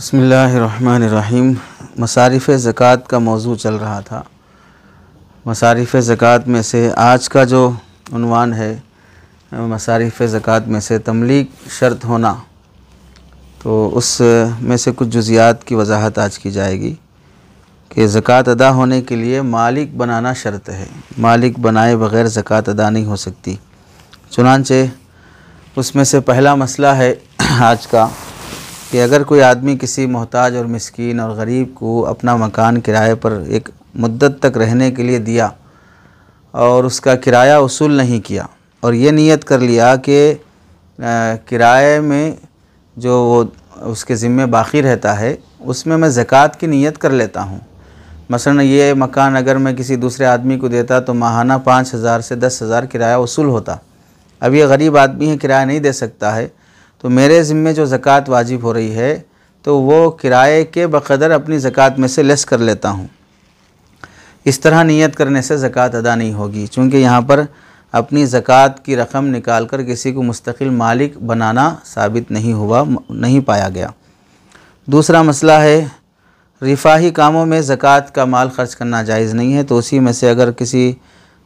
बिस्मिल्लाहिर्रहमानिर्रहीम। मसारिफ़ ज़कात का मौजू चल रहा था। मसारिफ़ ज़कात में से आज का जो उन्वान है, मसारिफ़ ज़कात में से तमलीक शर्त होना, तो उस में से कुछ जुज़ियात की वजाहत आज की जाएगी कि ज़कात अदा होने के लिए मालिक बनाना शर्त है। मालिक बनाए बग़ैर ज़कात अदा नहीं हो सकती। चुनांचे उसमें से पहला मसला है आज का कि अगर कोई आदमी किसी मोहताज और मिस्कीन और गरीब को अपना मकान किराए पर एक मुद्दत तक रहने के लिए दिया और उसका किराया वसूल नहीं किया और ये नियत कर लिया कि किराए में जो वो उसके ज़िम्मे बाकी रहता है उसमें मैं ज़कात की नियत कर लेता हूँ। मसलन ये मकान अगर मैं किसी दूसरे आदमी को देता तो माहाना 5,000 से 10,000 किराया वसूल होता। अब ये गरीब आदमी है, किराया नहीं दे सकता है, तो मेरे ज़िम्मे जो ज़कात वाजिब हो रही है तो वो किराए के बक़दर अपनी ज़कात में से लेस कर लेता हूँ। इस तरह नियत करने से ज़कात अदा नहीं होगी, चूँकि यहाँ पर अपनी ज़कात की रक़म निकाल कर किसी को मुस्तकिल मालिक बनाना साबित नहीं पाया गया। दूसरा मसला है, रिफ़ाही कामों में ज़कात का माल ख़र्च करना जायज़ नहीं है। तो उसी में से अगर किसी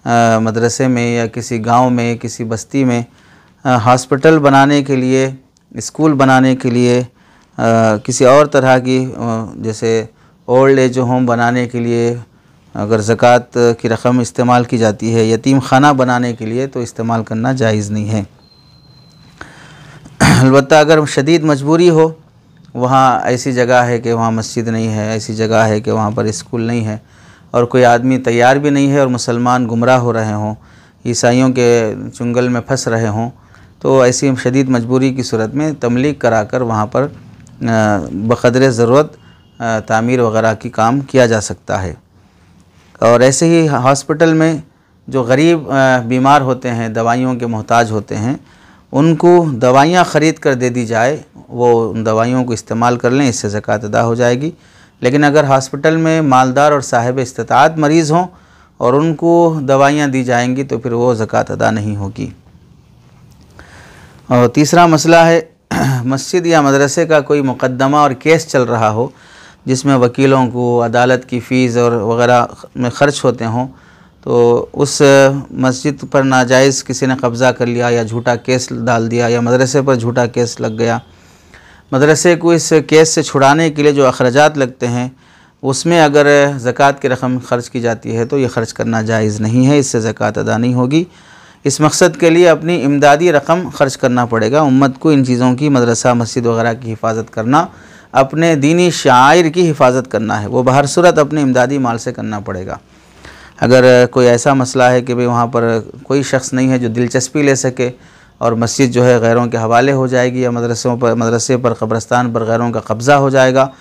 मदरसे में या किसी गांव में, किसी बस्ती में हॉस्पिटल बनाने के लिए, स्कूल बनाने के लिए, किसी और तरह की जैसे ओल्ड एज होम बनाने के लिए अगर ज़कात की रक़म इस्तेमाल की जाती है, यतीम खाना बनाने के लिए, तो इस्तेमाल करना जायज़ नहीं है। अलबत्ता अगर शदीद मजबूरी हो, वहाँ ऐसी जगह है कि वहाँ मस्जिद नहीं है, ऐसी जगह है कि वहाँ पर स्कूल नहीं है और कोई आदमी तैयार भी नहीं है और मुसलमान गुमराह हो रहे हों, ईसाइयों के चुंगल में फंस रहे हों, तो ऐसी शदीद मजबूरी की सूरत में तमलीक कराकर वहाँ पर बक़दर ज़रूरत तामीर वग़ैरह की काम किया जा सकता है। और ऐसे ही हॉस्पिटल में जो गरीब बीमार होते हैं, दवाइयों के मोहताज होते हैं, उनको दवाइयाँ ख़रीद कर दे दी जाए, वो उन दवाइयों को इस्तेमाल कर लें, इससे ज़कात अदा हो जाएगी। लेकिन अगर हॉस्पिटल में मालदार और साहिब इस्तिताअत मरीज़ हों और उनको दवाइयाँ दी जाएंगी तो फिर वो ज़कात अदा नहीं होगी। और तीसरा मसला है, मस्जिद या मदरसे का कोई मुकद्दमा और केस चल रहा हो जिसमें वकीलों को अदालत की फ़ीस और वग़ैरह में ख़र्च होते हों, तो उस मस्जिद पर नाजायज़ किसी ने कब्ज़ा कर लिया या झूठा केस डाल दिया या मदरसे पर झूठा केस लग गया, मदरसे को इस केस से छुड़ाने के लिए जो अखराजात लगते हैं उसमें अगर ज़कात की रक़म ख़र्च की जाती है तो ये ख़र्च करना जायज़ नहीं है, इससे ज़कात अदा नहीं होगी। इस मकसद के लिए अपनी इमदादी रक़म ख़र्च करना पड़ेगा। उम्मत को इन चीज़ों की, मदरसा मस्जिद वग़ैरह की हिफाजत करना, अपने दीनी शाइर की हिफाजत करना है, वो बहर सूरत अपने इमदादी माल से करना पड़ेगा। अगर कोई ऐसा मसला है कि भाई वहाँ पर कोई शख्स नहीं है जो दिलचस्पी ले सके और मस्जिद जो है गैरों के हवाले हो जाएगी या मदरसे पर क़ब्रस्तान पर गैरों का कब्ज़ा हो जाएगा,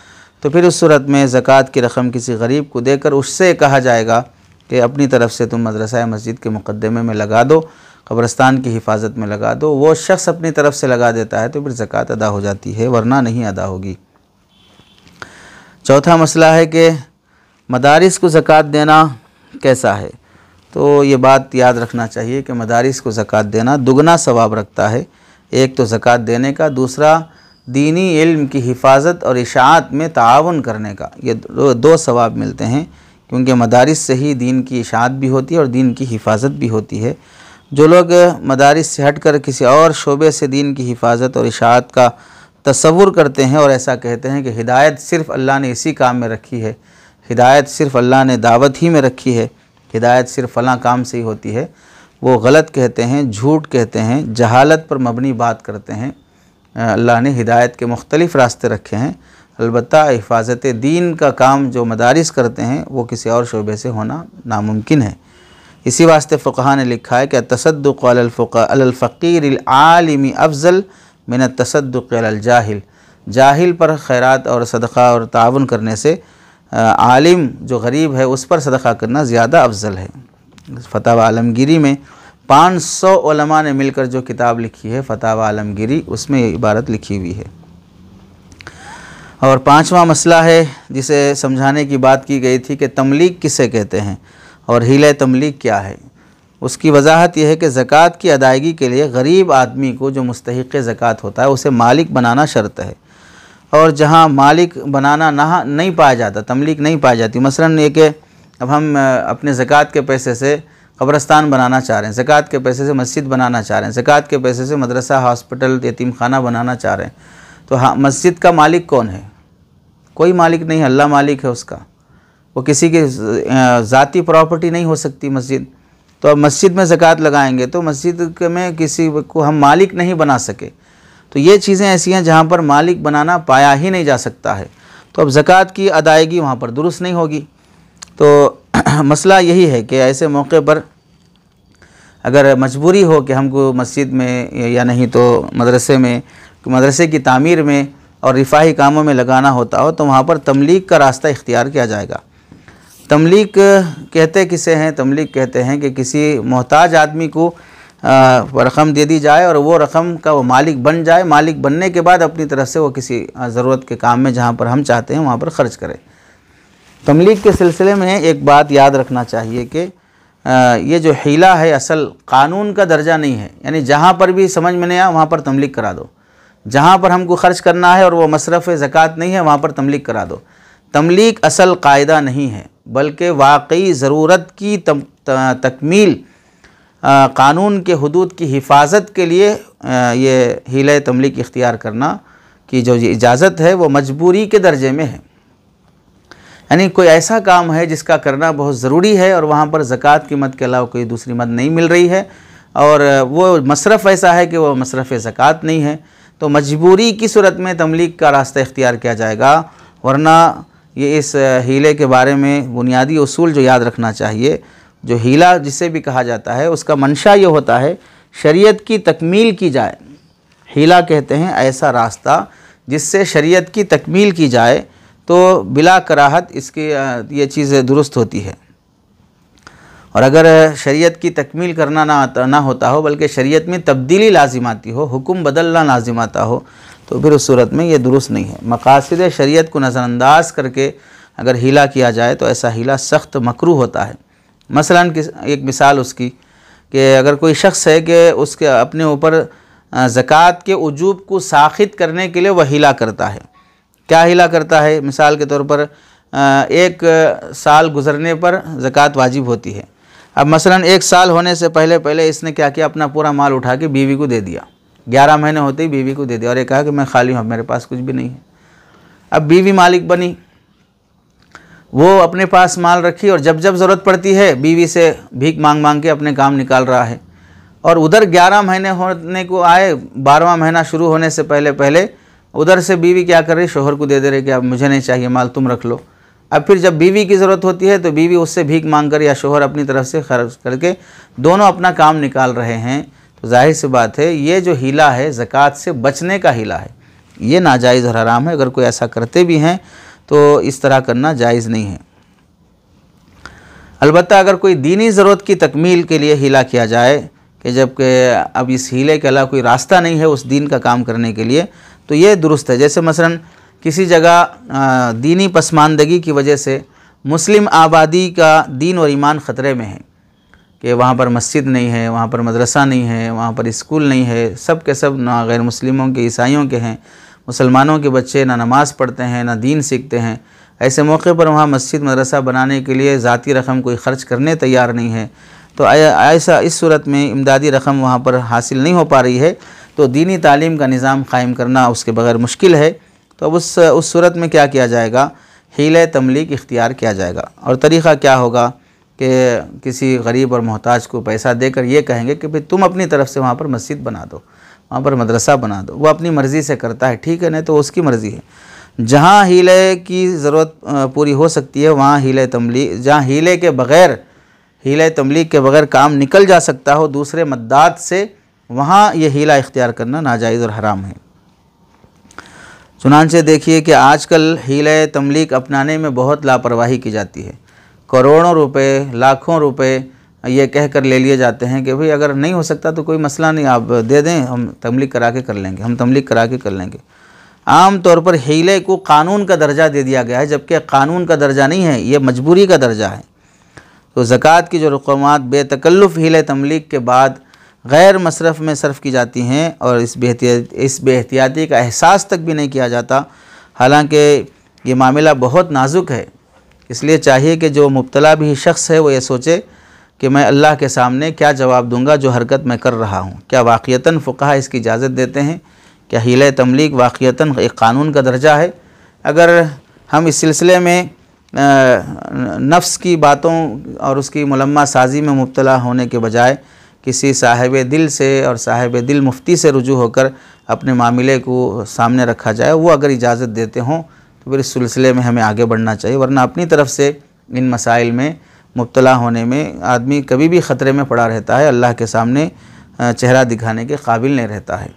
तो फिर उस सूरत में ज़कात की रक़म किसी गरीब को देकर उससे कहा जाएगा कि अपनी तरफ से तुम मदरसा मस्जिद के मुक़द्दमे में लगा दो, क़ब्रस्तान की हिफाजत में लगा दो। वो शख्स अपनी तरफ से लगा देता है तो फिर ज़कात अदा हो जाती है, वरना नहीं अदा होगी। चौथा मसला है कि मदारिस को ज़कात देना कैसा है। तो ये बात याद रखना चाहिए कि मदारिस को ज़कात देना दुगना सवाब रखता है। एक तो ज़कात देने का, दूसरा दीनी इल्म की हिफाजत और इशाअत में ताआवुन करने का। ये दो सवाब मिलते हैं, क्योंकि मदारिस से ही दीन की इशाअत भी होती है और दीन की हिफाजत भी होती है। जो लोग मदारिस से हटकर किसी और शोबे से दीन की हिफाजत और इशाअत का तसव्वुर करते हैं और ऐसा कहते हैं कि हिदायत सिर्फ़ अल्लाह ने इसी काम में रखी है, हिदायत सिर्फ़ अल्लाह ने दावत ही में रखी है, हिदायत सिर्फ़ फ़लाँ काम से ही होती है, वो गलत कहते हैं, झूठ कहते हैं, जहालत पर मबनी बात करते हैं। अल्लाह ने हिदायत के मुख्तलिफ़ रास्ते रखे हैं, अलबत्ता हिफाजत दीन का काम जो मदारिस करते हैं वो किसी और शोबे से होना नामुमकिन है। इसी वास्ते फ़ुक़हा ने लिखा है कि तसद्दुक़ अलल फ़क़ीर आलिमी अफ़ज़ल मिन तसद्दुक़ अलल जाहिल। जाहिल पर खैरात और सदक़ा और ताउन करने से आलिम जो गरीब है उस पर सदक़ा करना ज़्यादा अफ़ज़ल है। फ़तावा आलमगीरी में 500 उलमा ने मिलकर जो किताब लिखी है फ़तावा आलमगीरी, उसमें ये इबारत लिखी हुई है। और पांचवा मसला है जिसे समझाने की बात की गई थी कि तमलीक किसे कहते हैं और हीला तमलीक क्या है। उसकी वजाहत यह है कि ज़कात की अदायगी के लिए गरीब आदमी को जो मुस्तहिक़ ज़कात होता है उसे मालिक बनाना शर्त है। और जहाँ मालिक बनाना नहीं पाया जाता, तमलीक नहीं पाई जाती। मसलन ये कि अब हम अपने ज़कात के पैसे से कब्रस्तान बनाना चाह रहे हैं, ज़कात के पैसे से मस्जिद बनाना चाह रहे हैं, ज़कात के पैसे से मदरसा, हॉस्पिटल, यतीम खाना बनाना चाह रहे हैं, तो हाँ, मस्जिद का मालिक कौन है? कोई मालिक नहीं है, अल्लाह मालिक है उसका। वो किसी की ज़ाती प्रॉपर्टी नहीं हो सकती मस्जिद। तो अब मस्जिद में ज़कात लगाएंगे तो मस्जिद में किसी को हम मालिक नहीं बना सके। तो ये चीज़ें ऐसी हैं जहाँ पर मालिक बनाना पाया ही नहीं जा सकता है, तो अब ज़कात की अदायगी वहाँ पर दुरुस्त नहीं होगी। तो मसला यही है कि ऐसे मौके पर अगर मजबूरी हो कि हमको मस्जिद में या नहीं तो मदरसे की तामीर में और रिफाही कामों में लगाना होता हो, तो वहाँ पर तमलीक का रास्ता इख्तियार किया जाएगा। तमलीक कहते किसे हैं? तमलीक कहते हैं कि किसी मोहताज आदमी को रकम दे दी जाए और वो रकम का वो मालिक बन जाए। मालिक बनने के बाद अपनी तरफ से वो किसी ज़रूरत के काम में जहाँ पर हम चाहते हैं वहाँ पर ख़र्च करे। तमलीक के सिलसिले में एक बात याद रखना चाहिए कि ये जो हीला है असल कानून का दर्जा नहीं है, यानी जहाँ पर भी समझ में नहीं आया वहाँ पर तमलीक करा दो। जहाँ पर हमको ख़र्च करना है और वो मसरफ़ ज़कात नहीं है वहाँ पर तमलीक करा दो। तमलीक असल कायदा नहीं है, बल्कि वाकई ज़रूरत की तकमील, कानून के हुदूद की हिफाजत के लिए ये हीला तमलीक इख्तियार करना की जो इजाज़त है वो मजबूरी के दर्जे में है। यानी कोई ऐसा काम है जिसका करना बहुत ज़रूरी है और वहाँ पर ज़कात की मद के अलावा कोई दूसरी मद नहीं मिल रही है और वो मसरफ़ ऐसा है कि वो मसरफ़ ज़कात नहीं है, तो मजबूरी की सूरत में तमलीक का रास्ता इख्तियार किया जाएगा। वरना ये इस हीले के बारे में बुनियादी उसूल जो याद रखना चाहिए, जो हीला जिसे भी कहा जाता है उसका मंशा ये होता है शरीयत की तकमील की जाए। हीला कहते हैं ऐसा रास्ता जिससे शरीयत की तकमील की जाए, तो बिला कराहत इसकी ये चीज़ दुरुस्त होती है। और अगर शरीयत की तकमील करना ना होता हो बल्कि शरीयत में तब्दीली लाजिम आती हो, हुक्म बदलना लाजिम आता हो, तो फिर उस सूरत में ये दुरुस्त नहीं है। मकासिद शरीयत को नज़रअंदाज करके अगर हीला किया जाए तो ऐसा हीला सख्त मकरूह होता है। मसलन एक मिसाल उसकी कि अगर कोई शख्स है कि उसके अपने ऊपर ज़कात के उजूब को साख़ित करने के लिए वह हीला करता है। क्या हीला करता है? मिसाल के तौर पर 1 साल गुज़रने पर ज़कात वाजिब होती है। अब मसलन 1 साल होने से पहले इसने क्या किया, अपना पूरा माल उठा के बीवी को दे दिया। 11 महीने होते ही बीवी को दे दिया और ये कहा कि मैं खाली हूँ, मेरे पास कुछ भी नहीं है। अब बीवी मालिक बनी, वो अपने पास माल रखी और जब जब ज़रूरत पड़ती है बीवी से भीख मांग के अपने काम निकाल रहा है। और उधर 11 महीने होने को आए, 12वां महीना शुरू होने से पहले उधर से बीवी क्या कर रही, शोहर को दे दे रही कि अब मुझे नहीं चाहिए माल, तुम रख लो। अब फिर जब बीवी की ज़रूरत होती है तो बीवी उससे भीख मांग कर या शोहर अपनी तरफ से खर्च करके दोनों अपना काम निकाल रहे हैं। तो जाहिर सी बात है ये जो हीला है ज़कात से बचने का हीला है, ये नाजायज़ और हराम है। अगर कोई ऐसा करते भी हैं तो इस तरह करना जायज़ नहीं है। अलबत्ता अगर कोई दीनी ज़रूरत की तकमील के लिए हीला किया जाए कि जबकि अब इस हीले के अलावा कोई रास्ता नहीं है उस दीन का काम करने के लिए, तो ये दुरुस्त है। जैसे मसलन किसी जगह दीनी पसमानदगी की वजह से मुस्लिम आबादी का दीन और ईमान ख़तरे में है कि वहाँ पर मस्जिद नहीं है, वहाँ पर मदरसा नहीं है, वहाँ पर स्कूल नहीं है, सब के सब ना गैर मुस्लिमों के, ईसाइयों के हैं, मुसलमानों के बच्चे ना नमाज़ पढ़ते हैं ना दीन सीखते हैं। ऐसे मौके पर वहाँ मस्जिद मदरसा बनाने के लिए ज़ाती रकम कोई ख़र्च करने तैयार नहीं है, तो ऐसा इस सूरत में इमदादी रकम वहाँ पर हासिल नहीं हो पा रही है, तो दीनी तालीम का निज़ाम कायम करना उसके बगैर मुश्किल है। तो अब उस सूरत में क्या किया जाएगा, हीला तमलीक इख्तियार किया जाएगा। और तरीक़ा क्या होगा कि किसी गरीब और मोहताज को पैसा देकर ये कहेंगे कि भाई तुम अपनी तरफ से वहाँ पर मस्जिद बना दो, वहाँ पर मदरसा बना दो। वो अपनी मर्ज़ी से करता है, ठीक है, नहीं तो उसकी मर्ज़ी है। जहाँ हीले की ज़रूरत पूरी हो सकती है वहाँ हीला तमलीक, जहाँ हीले के बग़ैर, हीला तमलीक के बग़ैर काम निकल जा सकता हो दूसरे मद्दात से, वहाँ ये हीला इख्तियार करना नाजायज़ और हराम है। चुनांचे देखिए कि आजकल हीला तमलीक अपनाने में बहुत लापरवाही की जाती है। करोड़ों रुपए, लाखों रुपए ये कह कर ले लिए जाते हैं कि भाई अगर नहीं हो सकता तो कोई मसला नहीं, आप दे दें, हम तमलीक करा के कर लेंगे, हम तमलीक करा के कर लेंगे। आम तौर पर हीले को कानून का दर्जा दे दिया गया है, जबकि कानून का दर्जा नहीं है, ये मजबूरी का दर्जा है। तो ज़कात की जो रक़मात बेतकल्लुफ़ हीला तमलीक के बाद गैर मसरफ़ में सर्फ़ की जाती हैं और इस बेहतियाती का एहसास तक भी नहीं किया जाता, हालांकि ये मामला बहुत नाजुक है, इसलिए चाहिए कि जो मुब्तला भी शख्स है वो ये सोचे कि मैं अल्लाह के सामने क्या जवाब दूंगा जो हरकत मैं कर रहा हूँ। क्या वाक़ियतन फ़ुक़हा इसकी इजाज़त देते हैं? क्या हीला तमलीक वाक़ियतन एक क़ानून का दर्जा है? अगर हम इस सिलसिले में नफ्स की बातों और उसकी मुलम्मा साजी में मुब्तला होने के बजाय किसी साहिब दिल से और साहिब दिल मुफ्ती से रुजू होकर अपने मामले को सामने रखा जाए, वो अगर इजाज़त देते हों तो फिर इस सिलसिले में हमें आगे बढ़ना चाहिए, वरना अपनी तरफ से इन मसाइल में मुब्तला होने में आदमी कभी भी ख़तरे में पड़ा रहता है, अल्लाह के सामने चेहरा दिखाने के काबिल नहीं रहता है।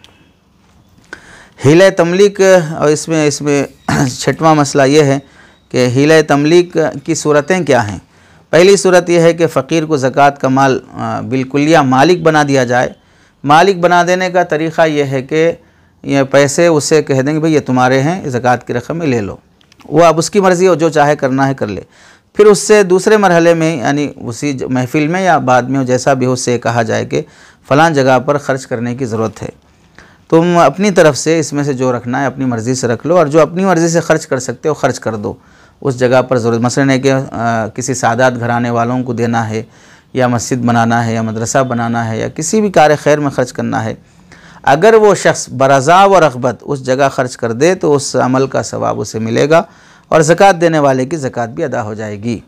हीला तमलीक, और इसमें छठवां मसला ये है कि हीला तमलीक की सूरतें क्या हैं। पहली सूरत यह है कि फ़कीर को ज़कात का माल बिल्कुलिया मालिक बना दिया जाए। मालिक बना देने का तरीक़ा यह है कि ये पैसे उससे कह देंगे भाई ये तुम्हारे हैं, ज़कात की रकम में ले लो, वो अब उसकी मर्ज़ी हो, जो चाहे करना है कर ले। फिर उससे दूसरे मरहले में यानी उसी महफ़िल में या बाद में जैसा भी हो, उससे कहा जाए कि फ़लाँ जगह पर ख़र्च करने की ज़रूरत है, तुम अपनी तरफ से इसमें से जो रखना है अपनी मर्ज़ी से रख लो, और जो अपनी मर्ज़ी से ख़र्च कर सकते हो ख़र्च कर दो उस जगह पर ज़रूरत। मसलन है कि किसी सादात घराने वालों को देना है, या मस्जिद बनाना है, या मदरसा बनाना है, या किसी भी कार खैर में ख़र्च करना है, अगर वो शख्स बरज़ा व रग़बत उस जगह ख़र्च कर दे तो उस अमल का सवाब उसे मिलेगा और ज़कात देने वाले की ज़कात भी अदा हो जाएगी।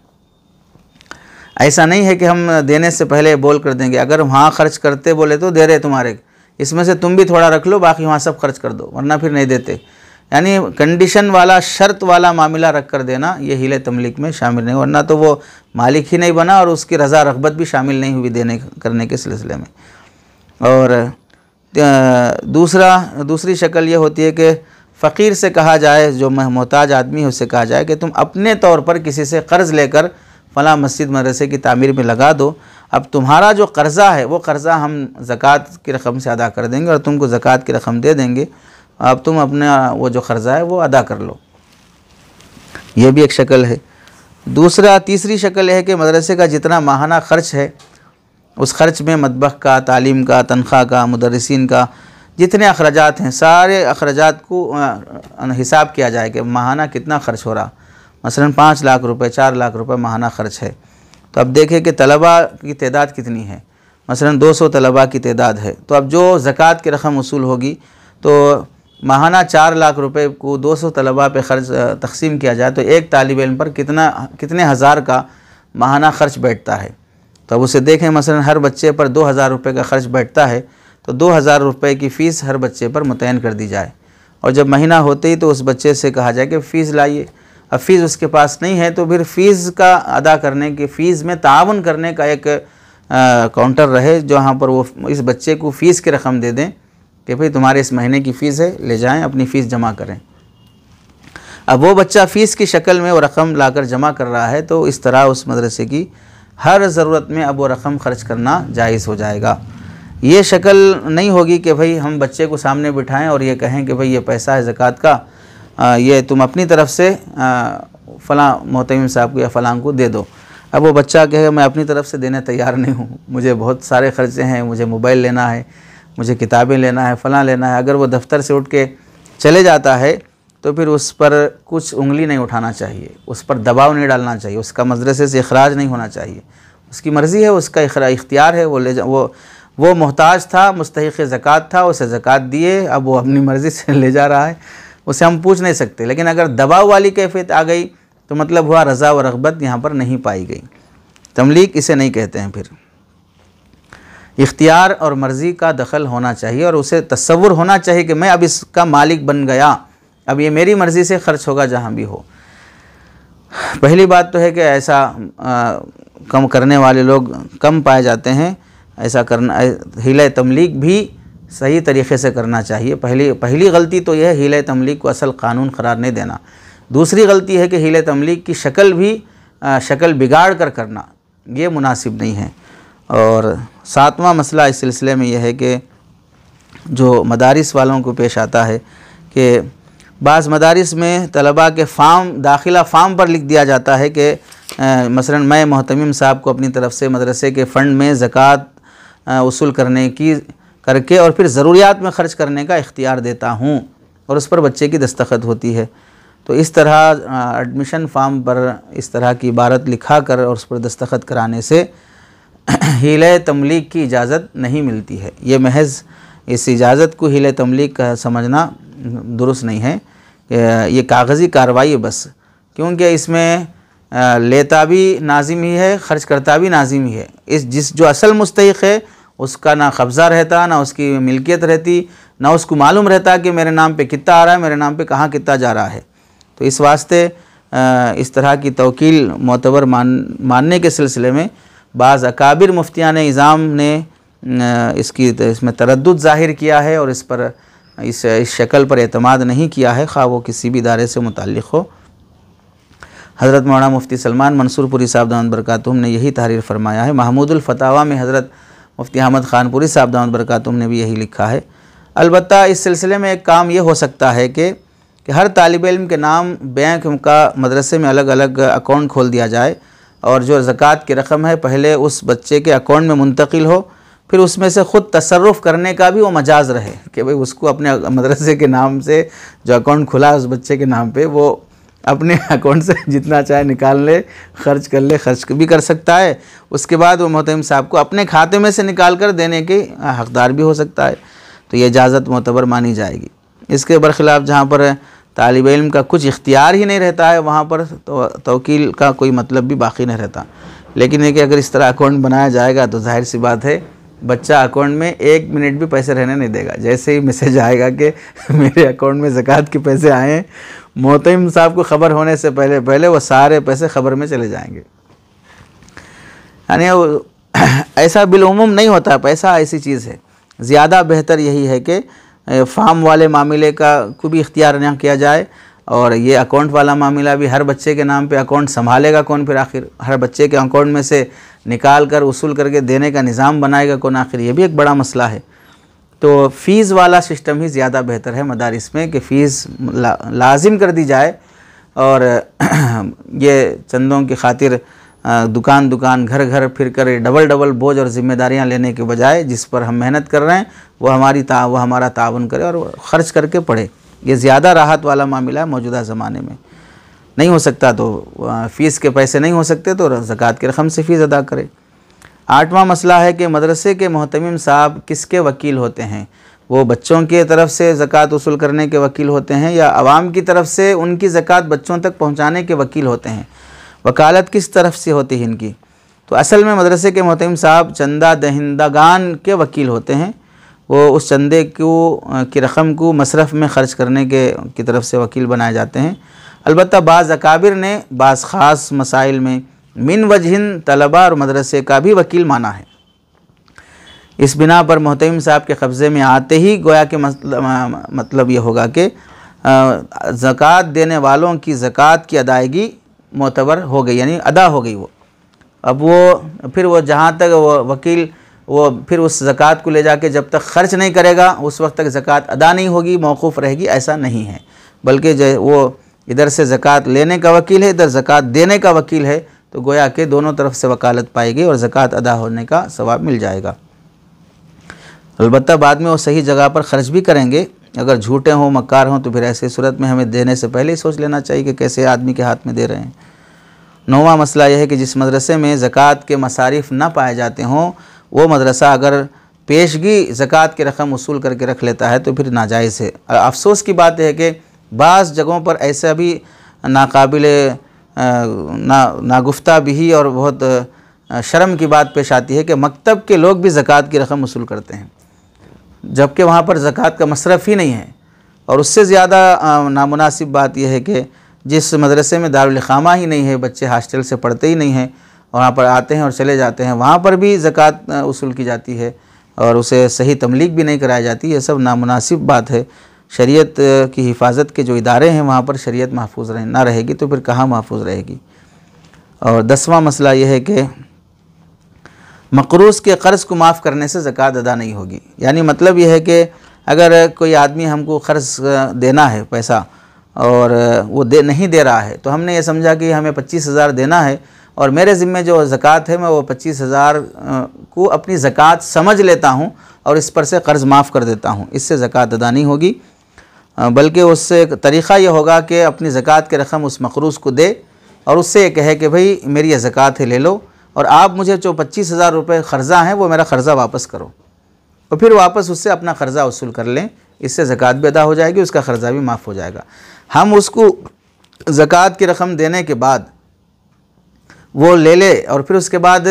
ऐसा नहीं है कि हम देने से पहले बोल कर देंगे, अगर वहाँ ख़र्च करते बोले तो दे रहे तुम्हारे, इसमें से तुम भी थोड़ा रख लो, बाकी वहाँ सब खर्च कर दो, वरना फिर नहीं देते। यानी कंडीशन वाला, शर्त वाला मामला रख कर देना ये हीले तमलीक में शामिल नहीं, वरना तो वो मालिक ही नहीं बना और उसकी रज़ा रग़बत भी शामिल नहीं हुई देने करने के सिलसिले में। और दूसरी शक्ल ये होती है कि फ़कीर से कहा जाए, जो मोहताज आदमी है उससे कहा जाए कि तुम अपने तौर पर किसी से कर्ज़ लेकर फ़लाँ मस्जिद मदरसे की तामीर में लगा दो, अब तुम्हारा जो कर्ज़ा है वो कर्ज़ा हम ज़कात की रकम से अदा कर देंगे और तुमको ज़कात की रकम दे देंगे, अब तुम अपना वो जो कर्ज़ा है वो अदा कर लो। ये भी एक शक्ल है। तीसरी शक्ल है कि मदरसे का जितना माहाना ख़र्च है उस ख़र्च में मतबख का, तालीम का, तनख्वाह का, मुदर्रिसीन का जितने अखराजात हैं सारे अखराजात को हिसाब किया जाए कि माहाना कितना ख़र्च हो रहा। मसलन 5 लाख रुपए, 4 लाख रुपए माहाना ख़र्च है, तो अब देखें कि तलबा की तादाद कितनी है। मसलन 200 तलबा की तादाद है, तो अब जो ज़कात की रकम वसूल होगी तो माहाना 4 लाख रुपए को 200 तलबा पे ख़र्च तकसीम किया जाए तो एक तालिब इल्म पर कितने हज़ार का माहाना ख़र्च बैठता है। तो अब उसे देखें, मसलन हर बच्चे पर 2000 रुपये का ख़र्च बैठता है, तो 2000 रुपये की फ़ीस हर बच्चे पर मुतय्यन कर दी जाए, और जब महीना होते ही तो उस बच्चे से कहा जाए कि फ़ीस लाइए। अब फ़ीस उसके पास नहीं है तो फिर फ़ीस का अदा करने की, फ़ीस में तावन करने का एक काउंटर रहे, जहाँ पर वो इस बच्चे को फ़ीस की रकम दे दें कि भाई तुम्हारे इस महीने की फ़ीस है, ले जाएं अपनी फ़ीस जमा करें। अब वो बच्चा फ़ीस की शक्ल में वो रकम लाकर जमा कर रहा है, तो इस तरह उस मदरसे की हर ज़रूरत में अब वो रकम ख़र्च करना जायज़ हो जाएगा। ये शक्ल नहीं होगी कि भाई हम बच्चे को सामने बिठाएं और ये कहें कि भाई ये पैसा है ज़कात का, ये तुम अपनी तरफ से फ़लाँ मोहतमिम साहब को या फ़लाँ को दे दो। अब वो बच्चा कहेगा मैं अपनी तरफ से देने तैयार नहीं हूँ, मुझे बहुत सारे ख़र्चे हैं, मुझे मोबाइल लेना है, मुझे किताबें लेना है, फ़लाँ लेना है। अगर वो दफ्तर से उठ के चले जाता है तो फिर उस पर कुछ उंगली नहीं उठाना चाहिए, उस पर दबाव नहीं डालना चाहिए, उसका मदरसे से इखराज नहीं होना चाहिए। उसकी मर्ज़ी है, उसका इख्तियार है, वो ले जा, वो मोहताज था, मुस्तहिक़ ज़कात था, उसे ज़कात दिए, अब वो अपनी मर्ज़ी से ले जा रहा है, उसे हम पूछ नहीं सकते। लेकिन अगर दबाव वाली कैफियत आ गई तो मतलब हुआ रज़ा व रग़बत यहाँ पर नहीं पाई गई। तमलीक इसे नहीं कहते हैं। फिर इख्तियार और मर्ज़ी का दखल होना चाहिए और उसे तसव्वुर होना चाहिए कि मैं अब इसका मालिक बन गया, अब ये मेरी मर्ज़ी से ख़र्च होगा जहाँ भी हो। पहली बात तो है कि ऐसा कम करने वाले लोग कम पाए जाते हैं। ऐसा करना, हीला तमलीक भी सही तरीक़े से करना चाहिए। पहली गलती तो यह है हीला तमलीक को असल क़ानून क़रार नहीं देना। दूसरी गलती है कि हीला तमलीक की शक्ल बिगाड़ कर करना, ये मुनासिब नहीं है। और 7वां मसला इस सिलसिले में यह है कि जो मदारिस वालों को पेश आता है कि बाज़ मदारिस में तलबा के दाखिला फ़ार्म पर लिख दिया जाता है कि मसलन मैं मोहतमिम साहब को अपनी तरफ से मदरसे के फ़ंड में ज़कात वसूल करके और फिर ज़रूरियात में ख़र्च करने का इख्तियार देता हूँ, और उस पर बच्चे की दस्तखत होती है। तो इस तरह एडमिशन फॉर्म पर इस तरह की इबारत लिखा कर और उस पर दस्तखत कराने से हीले तमलीग की इजाज़त नहीं मिलती है। ये महज़ इस इजाज़त को हीले तमलीग का समझना दुरुस्त नहीं है। ये कागज़ी कार्रवाई है बस, क्योंकि इसमें लेता भी नाजिम ही है, ख़र्च करता भी नाजिम ही है। जिस जो असल मुस्तहिक़ है उसका ना कब्ज़ा रहता, ना उसकी मिल्कियत रहती, ना उसको मालूम रहता कि मेरे नाम पे कितना आ रहा है, मेरे नाम पे कहाँ कितना जा रहा है। तो इस वास्ते इस तरह की तवकील मोतबर मानने के सिलसिले में बाज़ अकाबिर मुफ्तियान इज़ाम ने इसमें तरद्दुद ज़ाहिर किया है और इस पर इस शक्ल पर एतमाद नहीं किया है, ख़्वाह वो किसी भी इदारे से मुताल्लिक़ हो। हज़रत मौलाना मुफ्ती सलमान मंसूरपुरी साहब दामद बरकातुहूम ने यही तहरीर फरमाया है। महमूदुल फतावा में हज़रत मुफ्ती अहमद ख़ानपुरी साहब दामद बरकातुहूम ने भी यही लिखा है। अलबत्ता इस सिलसिले में एक काम ये हो सकता है कि हर तालिब इल्म के नाम बैंक का मदरसे में अलग अलग अकाउंट खोल दिया जाए और जो ज़कात की रकम है पहले उस बच्चे के अकाउंट में मुंतकिल हो, फिर उसमें से ख़ुद तसर्रुफ़ करने का भी वो मजाज़ रहे कि भाई उसको अपने मदरसे के नाम से जो अकाउंट खुला है उस बच्चे के नाम पे वो अपने अकाउंट से जितना चाहे निकाल ले, खर्च भी कर सकता है। उसके बाद वो मोहतरम साहब को अपने खाते में से निकाल कर देने के हक़दार भी हो सकता है। तो ये इजाज़त मोतबर मानी जाएगी। इसके बरखिलाफ़ जहाँ पर तालिब इल्म का कुछ इख्तियार ही नहीं रहता है वहाँ पर तो तवकील का कोई मतलब भी बाकी नहीं रहता। लेकिन ये कि अगर इस तरह अकाउंट बनाया जाएगा तो जाहिर सी बात है बच्चा अकाउंट में 1 मिनट भी पैसे रहने नहीं देगा। जैसे ही मैसेज आएगा कि मेरे अकाउंट में ज़कात के पैसे आए हैं, मोहतमिम साहब को ख़बर होने से पहले वो सारे पैसे ख़बर में चले जाएंगे। यानी ऐसा बिलउमूम नहीं होता, पैसा ऐसी चीज़ है। ज़्यादा बेहतर यही है कि फार्म वाले मामले का को भी इख्तियार न किया जाए और ये अकाउंट वाला मामला भी हर बच्चे के नाम पे अकाउंट संभालेगा कौन, फिर आखिर हर बच्चे के अकाउंट में से निकाल कर वसूल करके देने का निज़ाम बनाएगा कौन, आखिर ये भी एक बड़ा मसला है। तो फ़ीस वाला सिस्टम ही ज़्यादा बेहतर है मदारिस में कि फ़ीस लाजिम कर दी जाए और ये चंदों की खातिर दुकान दुकान घर घर फिर कर डबल बोझ और ज़िम्मेदारियां लेने के बजाय जिस पर हम मेहनत कर रहे हैं वो हमारा ताउन करे और ख़र्च करके पढ़े। ये ज़्यादा राहत वाला मामला है मौजूदा ज़माने में। नहीं हो सकता तो फ़ीस के पैसे नहीं हो सकते तो ज़कात की रकम से फ़ीस अदा करे। 8वां मसला है कि मदरसे के मोहतमिम साहब किसके वकील होते हैं। वो बच्चों की तरफ से ज़कात वसूल करने के वकील होते हैं या आवाम की तरफ से उनकी ज़कात बच्चों तक पहुँचाने के वकील होते हैं। वकालत किस तरफ से होती है इनकी। तो असल में मदरसे के मोहतमिम साहब चंदा दहिंदगान के वकील होते हैं। वो उस चंदे की रकम को मसरफ़ में ख़र्च करने की तरफ से वकील बनाए जाते हैं। अलबत्ता बाज़ अकाबिर ने बाज़ ख़ास मसाइल में मिन वजहिन तलबा और मदरसे का भी वकील माना है। इस बिना पर मोहतमिम साहब के कब्ज़े में आते ही गोया के मतलब ये होगा कि ज़कात देने वालों की ज़कात की अदायगी मोतबर हो गई, यानी अदा हो गई। वो अब वो फिर वो जहाँ तक वो वकील वो फिर उस ज़कात को ले जाके जब तक ख़र्च नहीं करेगा उस वक्त तक ज़कात अदा नहीं होगी, मौकूफ़ रहेगी, ऐसा नहीं है। बल्कि वो इधर से ज़कात लेने का वकील है, इधर ज़कात देने का वकील है, तो गोया के दोनों तरफ से वकालत पाएगी और ज़कात अदा होने का सवाब मिल जाएगा। अलबत्ता बाद में वो सही जगह पर ख़र्च भी करेंगे। अगर झूठे हों मक्कार हों तो फिर ऐसी सूरत में हमें देने से पहले ही सोच लेना चाहिए कि कैसे आदमी के हाथ में दे रहे हैं। 9वां मसला यह है कि जिस मदरसे में ज़कात के मसारिफ़ ना पाए जाते हों वो मदरसा अगर पेशगी ज़कात की रकम वसूल करके रख लेता है तो फिर नाजायज़ है। अफसोस की बात है कि बाज़ जगहों पर ऐसा भी नाकाबिल नागुफ्ता भी और बहुत शर्म की बात पेश आती है कि मकतब के लोग भी ज़कात की रकम वसूल करते हैं, जबकि वहाँ पर ज़कात का मसरफ़ ही नहीं है। और उससे ज़्यादा नामुनासिब बात यह है कि जिस मदरसे में दारुल इक़ामा ही नहीं है, बच्चे हॉस्टल से पढ़ते ही नहीं हैं, वहाँ पर आते हैं और चले जाते हैं, वहाँ पर भी ज़कात वसूल की जाती है और उसे सही तमलीग भी नहीं कराई जाती। ये सब नामुनासिब बात है। शरीयत की हिफाजत के जो इदारे हैं वहाँ पर शरीयत महफूज ना रहेगी तो फिर कहाँ महफूज रहेगी। और 10वां मसला यह है कि मक़रूज़ के क़र्ज़ को माफ़ करने से ज़कात अदा नहीं होगी। यानी मतलब यह है कि अगर कोई आदमी हमको क़र्ज़ देना है पैसा और वो नहीं दे रहा है तो हमने ये समझा कि हमें 25,000 देना है और मेरे ज़िम्मे जो ज़कात है मैं वो 25,000 को अपनी ज़कात समझ लेता हूँ और इस पर से क़र्ज़ माफ़ कर देता हूँ, इससे ज़कात अदा नहीं होगी। बल्कि उससे एक तरीक़ा ये होगा कि अपनी ज़कात की रकम उस मक़रूज़ को दे और उससे ये कहे कि भाई मेरी ये ज़कात है, ले लो, और आप मुझे जो 25,000 रुपये क़र्ज़ा हैं वो मेरा क़र्ज़ा वापस करो, और फिर वापस उससे अपना क़र्ज़ा वसूल कर लें। इससे ज़कात भी अदा हो जाएगी, उसका क़र्ज़ा भी माफ़ हो जाएगा। हम उसको ज़कात की रकम देने के बाद वो ले ले और फिर उसके बाद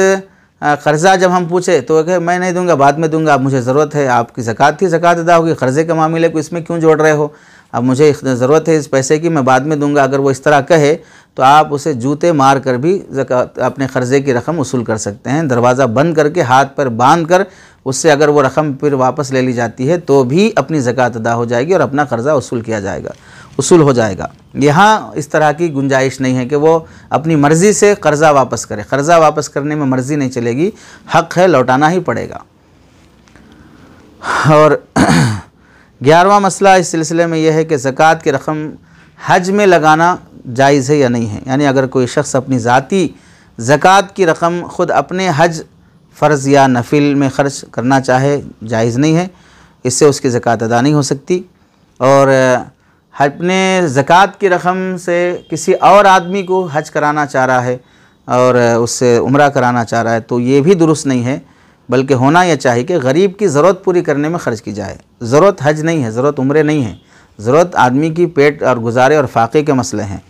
क़र्ज़ा जब हम पूछे तो कहे मैं नहीं दूंगा, बाद में दूंगा, अब मुझे ज़रूरत है, आपकी ज़कात थी, ज़कात अदा होगी, क़र्ज़े के मामले को इसमें क्यों जोड़ रहे हो, अब मुझे ज़रूरत है इस पैसे की, मैं बाद में दूंगा। अगर वो इस तरह कहे तो आप उसे जूते मार कर भी ज़कात अपने क़र्ज़े की रकम वसूल कर सकते हैं। दरवाज़ा बंद करके हाथ पर बांध कर उससे अगर वो रकम फिर वापस ले ली जाती है तो भी अपनी ज़कात अदा हो जाएगी और अपना क़र्ज़ा वसूल हो जाएगा। यहाँ इस तरह की गुंजाइश नहीं है कि वो अपनी मर्ज़ी से क़र्ज़ा वापस करे। क़र्ज़ा वापस करने में मर्ज़ी नहीं चलेगी, हक़ है, लौटाना ही पड़ेगा। और 11वां मसला इस सिलसिले में यह है कि ज़कात की रकम हज में लगाना जायज़ है या नहीं है। यानी अगर कोई शख्स अपनी ज़ाती ज़कात की रकम ख़ुद अपने हज फ़र्ज़ या नफिल में ख़र्च करना चाहे, जायज़ नहीं है, इससे उसकी ज़कात अदा नहीं हो सकती। और अपने ज़कात की रकम से किसी और आदमी को हज कराना चाह रहा है और उससे उम्रा कराना चाह रहा है तो ये भी दुरुस्त नहीं है, बल्कि होना यह चाहिए कि गरीब की ज़रूरत पूरी करने में ख़र्च की जाए। ज़रूरत हज नहीं है, ज़रूरत उम्रे नहीं है, ज़रूरत आदमी की पेट और गुजारे और फ़ाक़े के मसले हैं।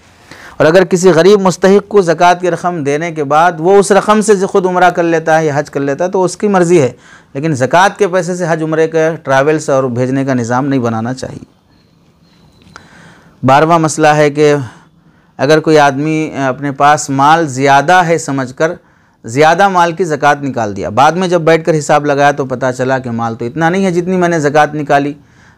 और अगर किसी गरीब मुस्तहिक़ को ज़कात की रकम देने के बाद वो उस रकम से ख़ुद उम्रा कर लेता है या हज कर लेता है तो उसकी मर्ज़ी है, लेकिन ज़कात के पैसे से हज उम्रे का ट्रैवल्स और भेजने का निज़ाम नहीं बनाना चाहिए। 12वां मसला है कि अगर कोई आदमी अपने पास माल ज़्यादा है समझकर ज़्यादा माल की ज़कात निकाल दिया, बाद में जब बैठकर हिसाब लगाया तो पता चला कि माल तो इतना नहीं है जितनी मैंने ज़कात निकाली।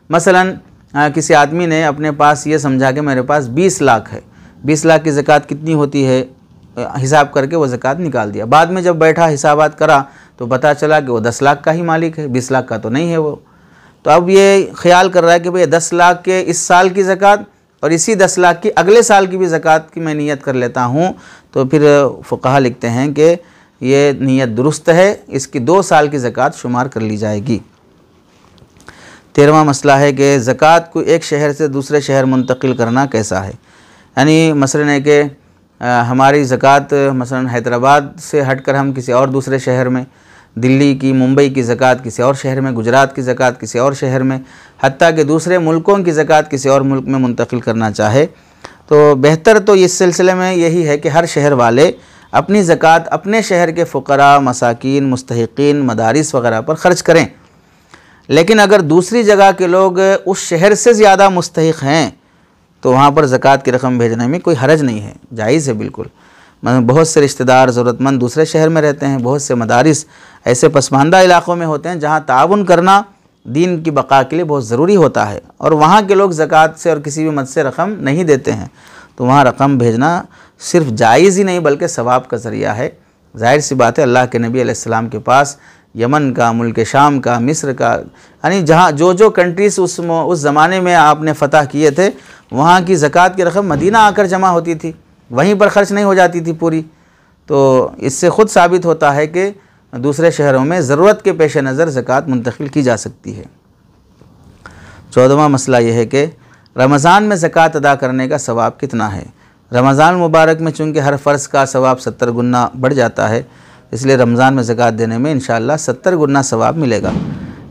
मसलन किसी आदमी ने अपने पास ये समझा कि मेरे पास 20 लाख है, 20 लाख की ज़कात कितनी होती है हिसाब करके वो ज़कात निकाल दिया। बाद में जब बैठा हिसाबात करा तो पता चला कि वो 10 लाख का ही मालिक है, 20 लाख का तो नहीं है वो। तो अब ये ख्याल कर रहा है कि भाई 10 लाख के इस साल की ज़कात और इसी 10 लाख की अगले साल की भी ज़कात की मैं नियत कर लेता हूँ, तो फिर फ़ुक़हा लिखते हैं कि ये नियत दुरुस्त है, इसकी 2 साल की ज़कात शुमार कर ली जाएगी। 13वां मसला है कि ज़कात को एक शहर से दूसरे शहर मुंतकिल करना कैसा है। यानी मसलन है कि हमारी ज़कात मसलन हैदराबाद से हटकर हम किसी और दूसरे शहर में, दिल्ली की मुंबई की ज़कात किसी और शहर में, गुजरात की ज़कात किसी और शहर में, हत्ता कि दूसरे मुल्कों की ज़कात किसी और मुल्क में मुंतकिल करना चाहे तो बेहतर तो इस सिलसिले में यही है कि हर शहर वाले अपनी ज़कात अपने शहर के फ़ुक़रा, मसाकीन, मुस्तहिक़ीन, मदारिस वग़ैरह पर ख़र्च करें। लेकिन अगर दूसरी जगह के लोग उस शहर से ज़्यादा मुस्तहिक़ हैं तो वहाँ पर ज़कात की रकम भेजने में कोई हरज नहीं है, जायज़ है बिल्कुल। मतलब बहुत से रिश्तेदार ज़रूरतमंद दूसरे शहर में रहते हैं, बहुत से मदारिस ऐसे पसमानदा इलाक़ों में होते हैं जहाँ ताउन करना दीन की बका के लिए बहुत ज़रूरी होता है और वहाँ के लोग ज़कात से और किसी भी मद से रकम नहीं देते हैं, तो वहाँ रकम भेजना सिर्फ जायज़ ही नहीं बल्कि सवाब का ज़रिया है। ज़ाहिर सी बात है, अल्लाह के नबी अलैहिस्सलाम के पास यमन का, मुल्क शाम का, मिस्र का, यानी जहाँ जो कंट्रीज़ उस ज़माने में आपने फ़तह किए थे वहाँ की ज़कात की रकम मदीना आकर जमा होती थी, वहीं पर ख़र्च नहीं हो जाती थी पूरी। तो इससे ख़ुद साबित होता है कि दूसरे शहरों में ज़रूरत के पेश नज़र ज़कात मुंतकिल की जा सकती है। 14वां मसला यह है कि रमज़ान में ज़कात अदा करने का सवाब कितना है। रमज़ान मुबारक में चूँकि हर फ़र्ज़ का सवाब 70 गुना बढ़ जाता है, इसलिए रमज़ान में ज़कात देने में इंशाअल्लाह 70 गुना सवाब मिलेगा।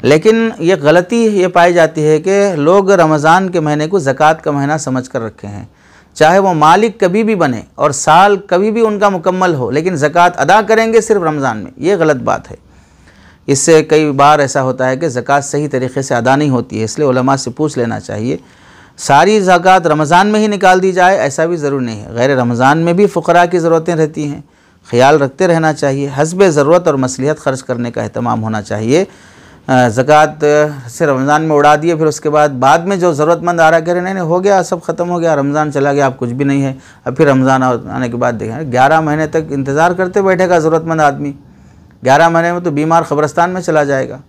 लेकिन ये गलती ये पाई जाती है कि लोग रमज़ान के महीने को ज़कात का महीना समझ कर रखे हैं, चाहे वो मालिक कभी भी बने और साल कभी भी उनका मुकम्मल हो, लेकिन ज़कात अदा करेंगे सिर्फ रमज़ान में। ये गलत बात है। इससे कई बार ऐसा होता है कि ज़कात सही तरीक़े से अदा नहीं होती है, इसलिए उलमा से पूछ लेना चाहिए। सारी ज़कात रमज़ान में ही निकाल दी जाए ऐसा भी ज़रूरी नहीं है, गैर रमज़ान में भी फ़ुक़रा की ज़रूरतें रहती हैं, ख़याल रखते रहना चाहिए। हस्बे ज़रूरत और मसलिहत ख़र्च करने का अहतमाम होना चाहिए। ज़कात से रमज़ान में उड़ा दिए, फिर उसके बाद में जो ज़रूरतमंद आ रहा है कह रहे नहीं हो गया, सब ख़त्म हो गया, रमज़ान चला गया, अब कुछ भी नहीं है, अब फिर रमज़ान आने के बाद देखें 11 महीने तक इंतज़ार करते बैठेगा ज़रूरतमंद आदमी, 11 महीने में तो बीमार क़ब्रिस्तान में चला जाएगा।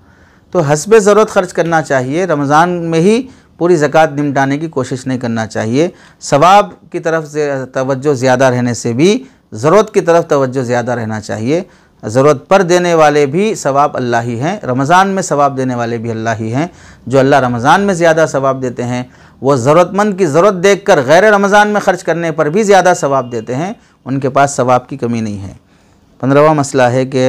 तो हस्बे ज़रूरत ख़र्च करना चाहिए, रमज़ान में ही पूरी ज़कात निपटाने की कोशिश नहीं करना चाहिए। सवाब की तरफ से तवज्जो ज़्यादा रहने से भी ज़रूरत की तरफ तवज्जो ज़्यादा रहना चाहिए। ज़रूरत पर देने वाले भी सवाब अल्लाह ही हैं, रमज़ान में सवाब देने वाले भी अल्लाह ही हैं। जो अल्लाह रमज़ान में ज़्यादा सवाब देते हैं वो ज़रूरतमंद की ज़रूरत देखकर गैर रमज़ान में ख़र्च करने पर भी ज़्यादा सवाब देते हैं, उनके पास सवाब की कमी नहीं है। 15वां मसला है कि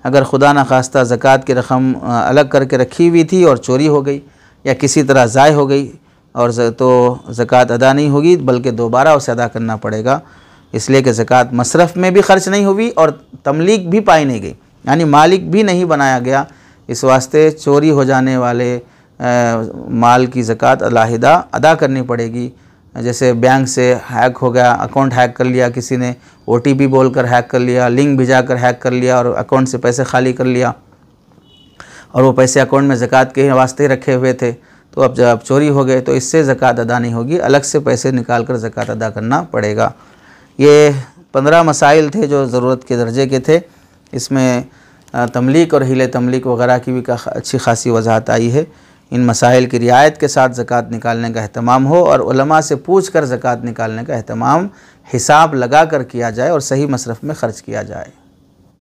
अगर खुदा न खास्ता ज़कात की रकम अलग करके रखी हुई थी और चोरी हो गई या किसी तरह ज़ाय हो गई और तो ज़कात अदा नहीं होगी, बल्कि दोबारा उसे अदा करना पड़ेगा, इसलिए कि ज़कात मसरफ़ में भी ख़र्च नहीं हुई और तमलीक भी पाई नहीं गई, यानी मालिक भी नहीं बनाया गया। इस वास्ते चोरी हो जाने वाले माल की ज़कात अलहदा अदा करनी पड़ेगी। जैसे बैंक से हैक हो गया, अकाउंट हैक कर लिया किसी ने, OTP बोलकर हैक कर लिया, लिंक भिजाकर हैक कर लिया और अकाउंट से पैसे खाली कर लिया, और वो पैसे अकाउंट में ज़कात के वास्ते रखे हुए थे, तो अब जब चोरी हो गए तो इससे ज़कात अदा नहीं होगी, अलग से पैसे निकाल कर ज़कात अदा करना पड़ेगा। ये 15 मसाइल थे जो ज़रूरत के दर्जे के थे। इसमें तमलीक और हिले तमलीक वगैरह की भी अच्छी खासी वजाहत आई है। इन मसाइल की रियायत के साथ ज़कात निकालने का अहतमाम हो और उलमा से पूछ कर ज़कात निकालने का अहतमाम हिसाब लगा कर किया जाए और सही मसरफ़ में ख़र्च किया जाए।